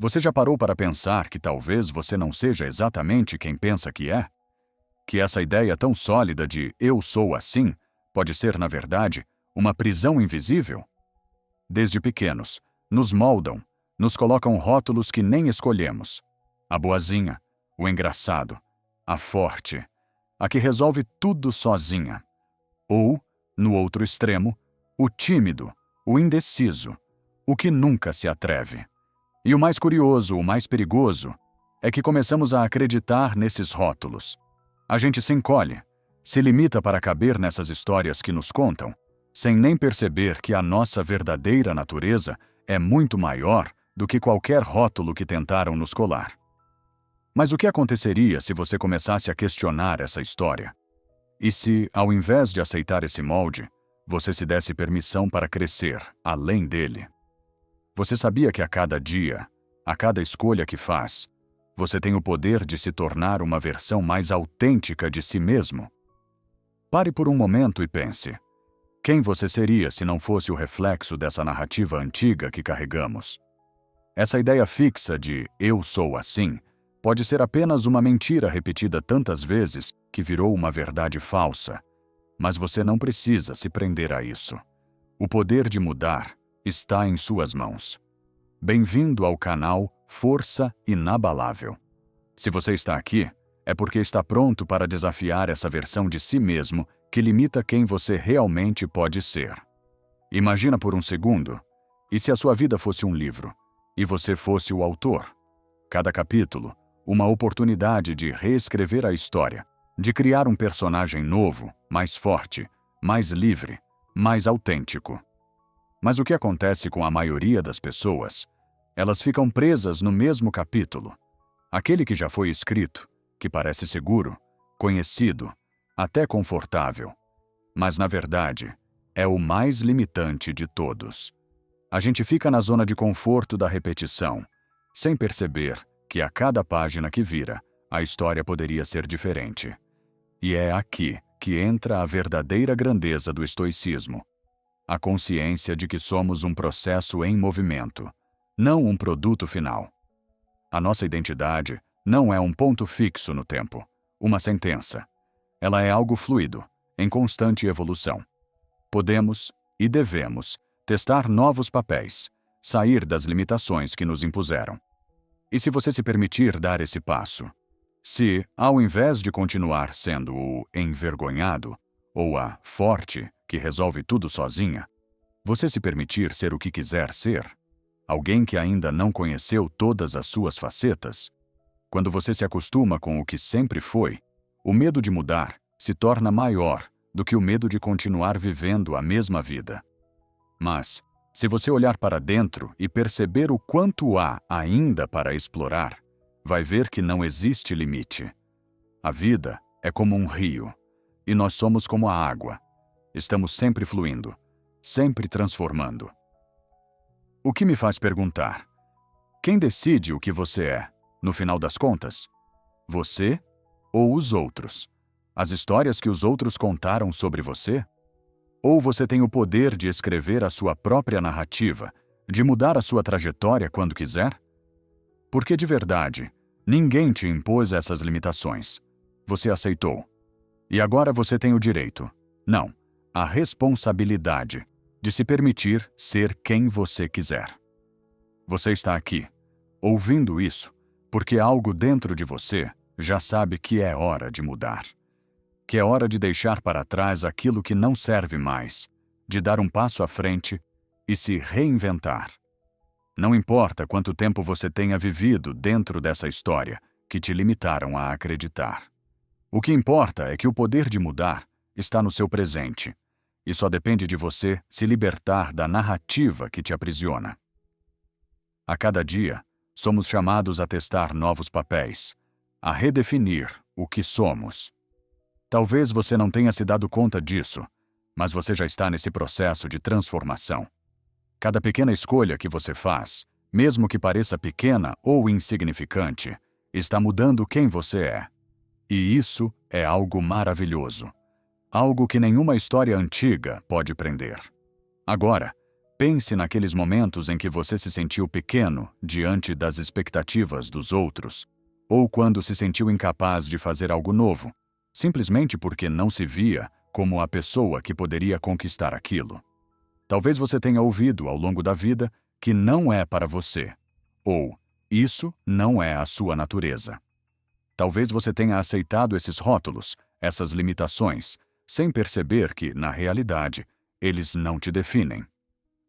Você já parou para pensar que talvez você não seja exatamente quem pensa que é? Que essa ideia tão sólida de "eu sou assim" pode ser, na verdade, uma prisão invisível? Desde pequenos, nos moldam, nos colocam rótulos que nem escolhemos. A boazinha, o engraçado, a forte, a que resolve tudo sozinha. Ou, no outro extremo, o tímido, o indeciso, o que nunca se atreve. E o mais curioso, o mais perigoso, é que começamos a acreditar nesses rótulos. A gente se encolhe, se limita para caber nessas histórias que nos contam, sem nem perceber que a nossa verdadeira natureza é muito maior do que qualquer rótulo que tentaram nos colar. Mas o que aconteceria se você começasse a questionar essa história? E se, ao invés de aceitar esse molde, você se desse permissão para crescer além dele? Você sabia que a cada dia, a cada escolha que faz, você tem o poder de se tornar uma versão mais autêntica de si mesmo? Pare por um momento e pense: quem você seria se não fosse o reflexo dessa narrativa antiga que carregamos? Essa ideia fixa de "eu sou assim" pode ser apenas uma mentira repetida tantas vezes que virou uma verdade falsa. Mas você não precisa se prender a isso. O poder de mudar está em suas mãos. Bem-vindo ao canal Força Inabalável. Se você está aqui, é porque está pronto para desafiar essa versão de si mesmo que limita quem você realmente pode ser. Imagina por um segundo, e se a sua vida fosse um livro, e você fosse o autor? Cada capítulo, uma oportunidade de reescrever a história, de criar um personagem novo, mais forte, mais livre, mais autêntico. Mas o que acontece com a maioria das pessoas? Elas ficam presas no mesmo capítulo. Aquele que já foi escrito, que parece seguro, conhecido, até confortável. Mas, na verdade, é o mais limitante de todos. A gente fica na zona de conforto da repetição, sem perceber que a cada página que vira, a história poderia ser diferente. E é aqui que entra a verdadeira grandeza do estoicismo. A consciência de que somos um processo em movimento, não um produto final. A nossa identidade não é um ponto fixo no tempo, uma sentença. Ela é algo fluido, em constante evolução. Podemos e devemos testar novos papéis, sair das limitações que nos impuseram. E se você se permitir dar esse passo, se, ao invés de continuar sendo o envergonhado ou a forte que resolve tudo sozinha, você se permitir ser o que quiser ser, alguém que ainda não conheceu todas as suas facetas, quando você se acostuma com o que sempre foi, o medo de mudar se torna maior do que o medo de continuar vivendo a mesma vida. Mas, se você olhar para dentro e perceber o quanto há ainda para explorar, vai ver que não existe limite. A vida é como um rio, e nós somos como a água. Estamos sempre fluindo, sempre transformando. O que me faz perguntar: quem decide o que você é, no final das contas? Você ou os outros? As histórias que os outros contaram sobre você? Ou você tem o poder de escrever a sua própria narrativa, de mudar a sua trajetória quando quiser? Porque, de verdade, ninguém te impôs essas limitações. Você aceitou. E agora você tem o direito, não, a responsabilidade, de se permitir ser quem você quiser. Você está aqui, ouvindo isso, porque algo dentro de você já sabe que é hora de mudar. Que é hora de deixar para trás aquilo que não serve mais, de dar um passo à frente e se reinventar. Não importa quanto tempo você tenha vivido dentro dessa história que te limitaram a acreditar. O que importa é que o poder de mudar está no seu presente, e só depende de você se libertar da narrativa que te aprisiona. A cada dia, somos chamados a testar novos papéis, a redefinir o que somos. Talvez você não tenha se dado conta disso, mas você já está nesse processo de transformação. Cada pequena escolha que você faz, mesmo que pareça pequena ou insignificante, está mudando quem você é. E isso é algo maravilhoso. Algo que nenhuma história antiga pode prender. Agora, Pense naqueles momentos em que você se sentiu pequeno diante das expectativas dos outros, ou quando se sentiu incapaz de fazer algo novo, simplesmente porque não se via como a pessoa que poderia conquistar aquilo. Talvez você tenha ouvido ao longo da vida que não é para você, ou isso não é a sua natureza. Talvez você tenha aceitado esses rótulos, essas limitações, sem perceber que, na realidade, eles não te definem.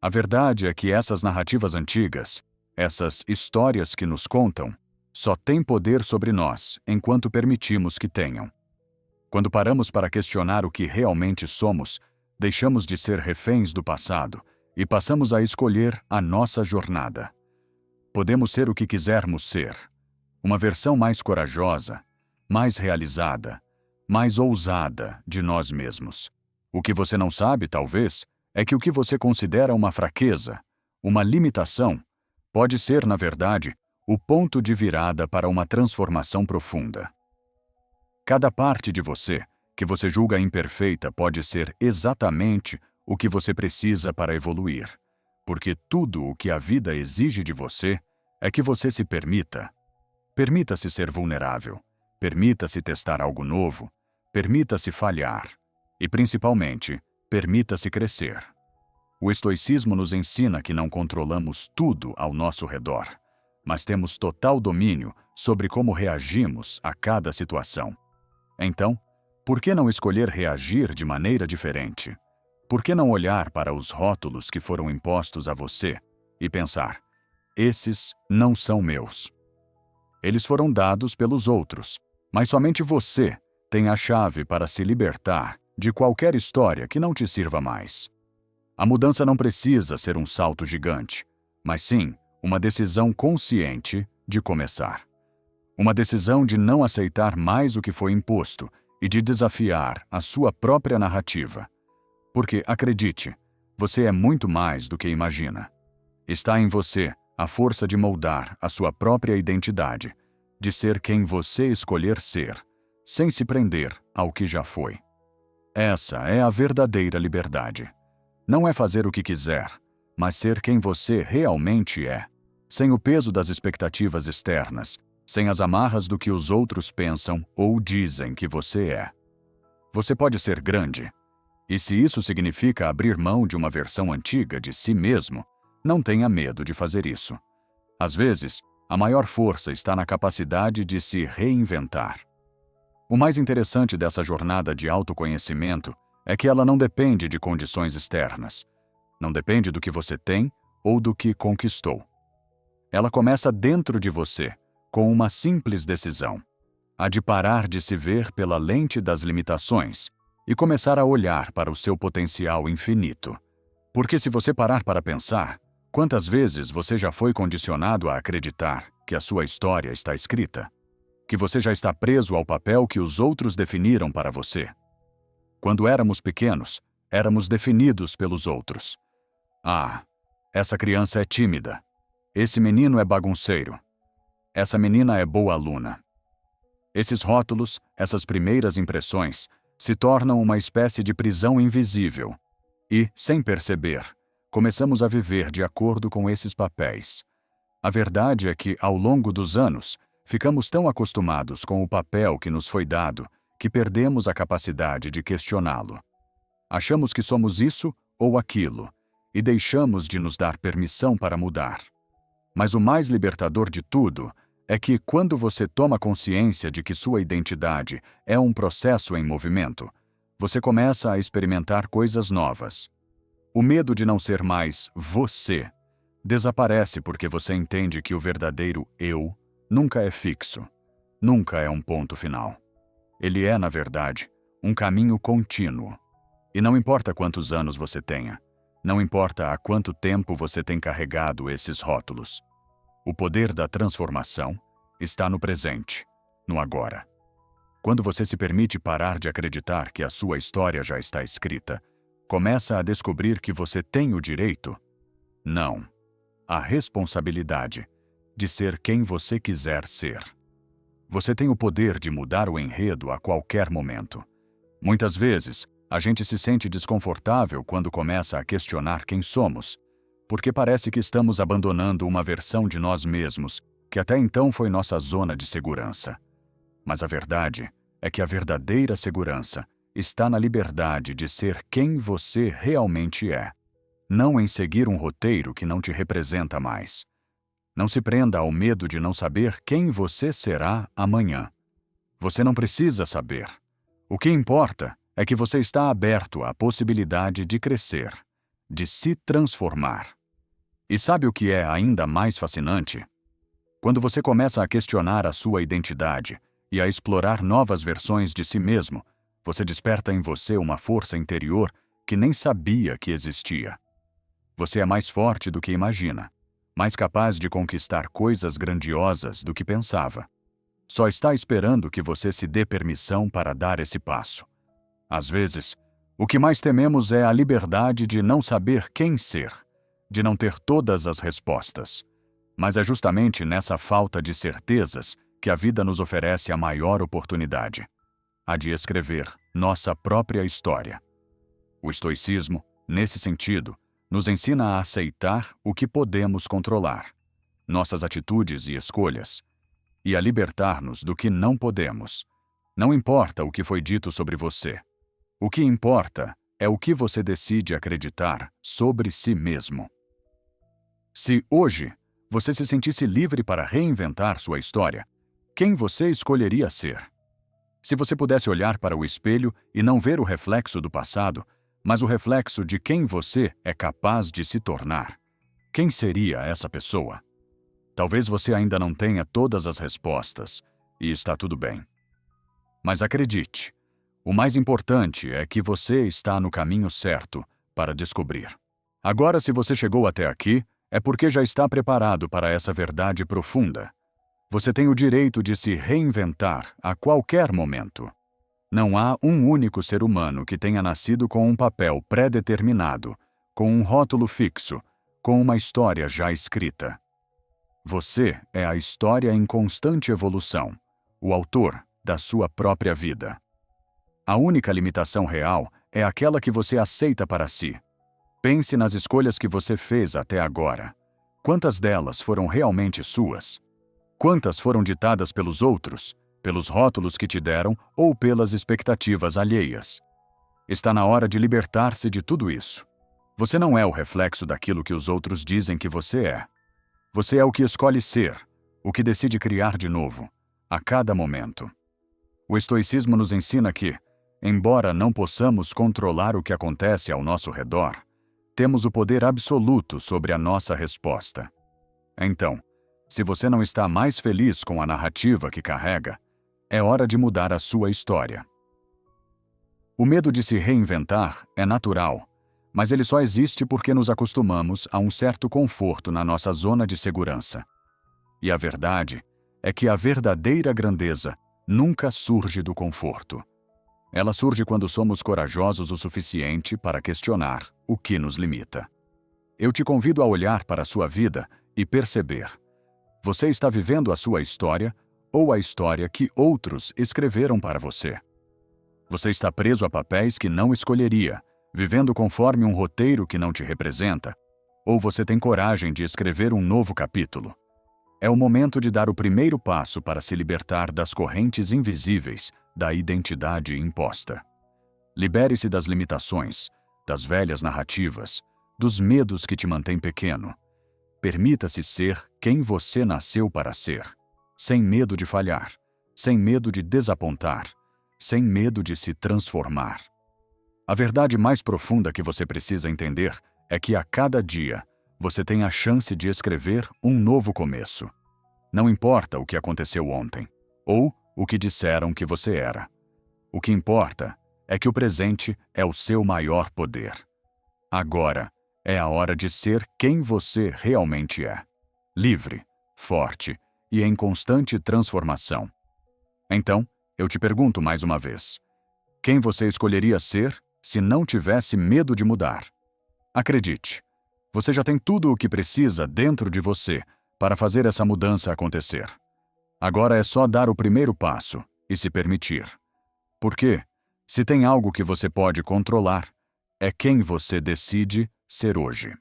A verdade é que essas narrativas antigas, essas histórias que nos contam, só têm poder sobre nós enquanto permitimos que tenham. Quando paramos para questionar o que realmente somos, deixamos de ser reféns do passado e passamos a escolher a nossa jornada. Podemos ser o que quisermos ser. Uma versão mais corajosa, mais realizada, mais ousada de nós mesmos. O que você não sabe, talvez, é que o que você considera uma fraqueza, uma limitação, pode ser, na verdade, o ponto de virada para uma transformação profunda. Cada parte de você que você julga imperfeita pode ser exatamente o que você precisa para evoluir, porque tudo o que a vida exige de você é que você se permita. Permita-se ser vulnerável, permita-se testar algo novo, permita-se falhar e, principalmente, permita-se crescer. O estoicismo nos ensina que não controlamos tudo ao nosso redor, mas temos total domínio sobre como reagimos a cada situação. Então, por que não escolher reagir de maneira diferente? Por que não olhar para os rótulos que foram impostos a você e pensar: esses não são meus? Eles foram dados pelos outros, mas somente você tem a chave para se libertar de qualquer história que não te sirva mais. A mudança não precisa ser um salto gigante, mas sim uma decisão consciente de começar. Uma decisão de não aceitar mais o que foi imposto e de desafiar a sua própria narrativa. Porque, acredite, você é muito mais do que imagina. Está em você a força de moldar a sua própria identidade, de ser quem você escolher ser, sem se prender ao que já foi. Essa é a verdadeira liberdade. Não é fazer o que quiser, mas ser quem você realmente é, sem o peso das expectativas externas, sem as amarras do que os outros pensam ou dizem que você é. Você pode ser grande, e se isso significa abrir mão de uma versão antiga de si mesmo, não tenha medo de fazer isso. Às vezes, a maior força está na capacidade de se reinventar. O mais interessante dessa jornada de autoconhecimento é que ela não depende de condições externas. Não depende do que você tem ou do que conquistou. Ela começa dentro de você, com uma simples decisão: a de parar de se ver pela lente das limitações e começar a olhar para o seu potencial infinito. Porque se você parar para pensar, quantas vezes você já foi condicionado a acreditar que a sua história está escrita? Que você já está preso ao papel que os outros definiram para você? Quando éramos pequenos, éramos definidos pelos outros. Ah, essa criança é tímida. Esse menino é bagunceiro. Essa menina é boa aluna. Esses rótulos, essas primeiras impressões, se tornam uma espécie de prisão invisível. E, sem perceber, começamos a viver de acordo com esses papéis. A verdade é que, ao longo dos anos, ficamos tão acostumados com o papel que nos foi dado que perdemos a capacidade de questioná-lo. Achamos que somos isso ou aquilo e deixamos de nos dar permissão para mudar. Mas o mais libertador de tudo é que, quando você toma consciência de que sua identidade é um processo em movimento, você começa a experimentar coisas novas. O medo de não ser mais você desaparece porque você entende que o verdadeiro eu nunca é fixo, nunca é um ponto final. Ele é, na verdade, um caminho contínuo. E não importa quantos anos você tenha, não importa há quanto tempo você tem carregado esses rótulos. O poder da transformação está no presente, no agora. Quando você se permite parar de acreditar que a sua história já está escrita, começa a descobrir que você tem o direito, não, a responsabilidade de ser quem você quiser ser. Você tem o poder de mudar o enredo a qualquer momento. Muitas vezes, a gente se sente desconfortável quando começa a questionar quem somos, porque parece que estamos abandonando uma versão de nós mesmos que até então foi nossa zona de segurança. Mas a verdade é que a verdadeira segurança está na liberdade de ser quem você realmente é, não em seguir um roteiro que não te representa mais. Não se prenda ao medo de não saber quem você será amanhã. Você não precisa saber. O que importa é que você está aberto à possibilidade de crescer, de se transformar. E sabe o que é ainda mais fascinante? Quando você começa a questionar a sua identidade e a explorar novas versões de si mesmo, você desperta em você uma força interior que nem sabia que existia. Você é mais forte do que imagina, mais capaz de conquistar coisas grandiosas do que pensava. Só está esperando que você se dê permissão para dar esse passo. Às vezes, o que mais tememos é a liberdade de não saber quem ser, de não ter todas as respostas. Mas é justamente nessa falta de certezas que a vida nos oferece a maior oportunidade, a de escrever nossa própria história. O estoicismo, nesse sentido, nos ensina a aceitar o que podemos controlar, nossas atitudes e escolhas, e a libertar-nos do que não podemos. Não importa o que foi dito sobre você. O que importa é o que você decide acreditar sobre si mesmo. Se hoje você se sentisse livre para reinventar sua história, quem você escolheria ser? Se você pudesse olhar para o espelho e não ver o reflexo do passado, mas o reflexo de quem você é capaz de se tornar, quem seria essa pessoa? Talvez você ainda não tenha todas as respostas, e está tudo bem. Mas acredite, o mais importante é que você está no caminho certo para descobrir. Agora, se você chegou até aqui, é porque já está preparado para essa verdade profunda. Você tem o direito de se reinventar a qualquer momento. Não há um único ser humano que tenha nascido com um papel pré-determinado, com um rótulo fixo, com uma história já escrita. Você é a história em constante evolução, o autor da sua própria vida. A única limitação real é aquela que você aceita para si. Pense nas escolhas que você fez até agora. Quantas delas foram realmente suas? Quantas foram ditadas pelos outros, pelos rótulos que te deram ou pelas expectativas alheias? Está na hora de libertar-se de tudo isso. Você não é o reflexo daquilo que os outros dizem que você é. Você é o que escolhe ser, o que decide criar de novo, a cada momento. O estoicismo nos ensina que, embora não possamos controlar o que acontece ao nosso redor, temos o poder absoluto sobre a nossa resposta. Então, se você não está mais feliz com a narrativa que carrega, é hora de mudar a sua história. O medo de se reinventar é natural, mas ele só existe porque nos acostumamos a um certo conforto na nossa zona de segurança. E a verdade é que a verdadeira grandeza nunca surge do conforto. Ela surge quando somos corajosos o suficiente para questionar o que nos limita. Eu te convido a olhar para a sua vida e perceber: você está vivendo a sua história ou a história que outros escreveram para você? Você está preso a papéis que não escolheria, vivendo conforme um roteiro que não te representa? Ou você tem coragem de escrever um novo capítulo? É o momento de dar o primeiro passo para se libertar das correntes invisíveis da identidade imposta. Libere-se das limitações, das velhas narrativas, dos medos que te mantêm pequeno. Permita-se ser quem você nasceu para ser, sem medo de falhar, sem medo de desapontar, sem medo de se transformar. A verdade mais profunda que você precisa entender é que a cada dia você tem a chance de escrever um novo começo. Não importa o que aconteceu ontem, ou o que disseram que você era. O que importa é que o presente é o seu maior poder. Agora é a hora de ser quem você realmente é. Livre, forte e em constante transformação. Então, eu te pergunto mais uma vez: quem você escolheria ser se não tivesse medo de mudar? Acredite, você já tem tudo o que precisa dentro de você para fazer essa mudança acontecer. Agora é só dar o primeiro passo e se permitir. Porque, se tem algo que você pode controlar, é quem você decide ser hoje.